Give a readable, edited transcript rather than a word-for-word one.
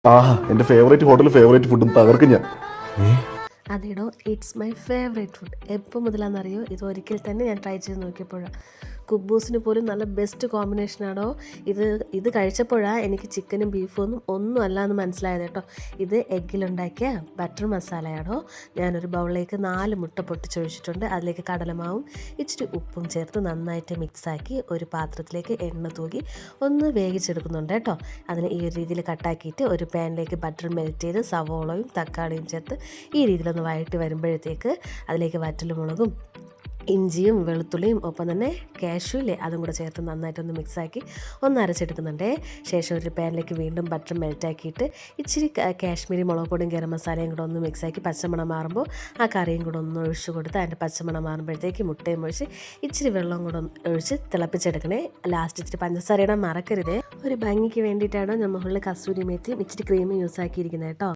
ആഹാ, എൻ്റെ favourite hotel favourite ഫുഡും തകർക്കും ഞാൻ. അതേടോ, ഇറ്റ്സ് മൈ ഫേവറേറ്റ് ഫുഡ്. എപ്പോൾ മുതലാണെന്നറിയോ, ഇത് ഒരിക്കൽ തന്നെ ഞാൻ ട്രൈ ചെയ്ത് നോക്കിയപ്പോഴാണ്. കുബൂസിന് പോലും നല്ല ബെസ്റ്റ് കോമ്പിനേഷനാണോ ഇത് കഴിച്ചപ്പോഴാണ് എനിക്ക് ചിക്കനും ബീഫും ഒന്നും അല്ല എന്ന് മനസ്സിലായത് കേട്ടോ. ഇത് എഗ്ഗിലുണ്ടാക്കിയ ബട്ടർ മസാലയാണോ. ഞാനൊരു ബൗളിലേക്ക് 4 മുട്ട പൊട്ടിച്ചൊഴിച്ചിട്ടുണ്ട്. അതിലേക്ക് കടലമാവും ഇച്ചിരി ഉപ്പും ചേർത്ത് നന്നായിട്ട് മിക്സാക്കി ഒരു പാത്രത്തിലേക്ക് എണ്ണ തൂകി ഒന്ന് വേവിച്ചെടുക്കുന്നുണ്ട് കേട്ടോ. അതിന് ഈ ഒരു രീതിയിൽ കട്ടാക്കിയിട്ട് ഒരു പാനിലേക്ക് ബട്ടർ മെൽറ്റ് ചെയ്ത് സവോളയും തക്കാളിയും ചേർത്ത് ഈ രീതിയിലൊന്ന് വഴറ്റി വരുമ്പോഴത്തേക്ക് അതിലേക്ക് വറ്റൽമുളകും ഇഞ്ചിയും വെളുത്തുള്ളിയും ഒപ്പം തന്നെ കാഷ്യൂല്ലേ അതും കൂടെ ചേർത്ത് നന്നായിട്ടൊന്ന് മിക്സാക്കി ഒന്ന് അരച്ചെടുക്കുന്നുണ്ട്. ശേഷം ഒരു പാനിലേക്ക് വീണ്ടും ബട്ടർ മെൽറ്റാക്കിയിട്ട് ഇച്ചിരി കാശ്മീരി മുളക് പൊടിയും ഗരം മസാലയും കൂടെ ഒന്ന് മിക്സാക്കി പച്ചമണം മാറുമ്പോൾ ആ കറിയും കൂടെ ഒന്ന് ഒഴിച്ച് കൊടുത്ത് അതിൻ്റെ പച്ചമണം മാറുമ്പോഴത്തേക്ക് മുട്ടയും ഒഴിച്ച് ഇച്ചിരി വെള്ളം കൂടെ ഒഴിച്ച് തിളപ്പിച്ചെടുക്കണേ. ലാസ്റ്റ് ഇച്ചിരി പഞ്ചസാര ഇടാൻ മറക്കരുതേ. ഒരു ഭംഗിക്ക് വേണ്ടിയിട്ടാണ് ഞാൻ മുകളിൽ കസൂരി മേത്തിയും ഇച്ചിരി ക്രീമും യൂസ് ആക്കിയിരിക്കുന്നത് കേട്ടോ.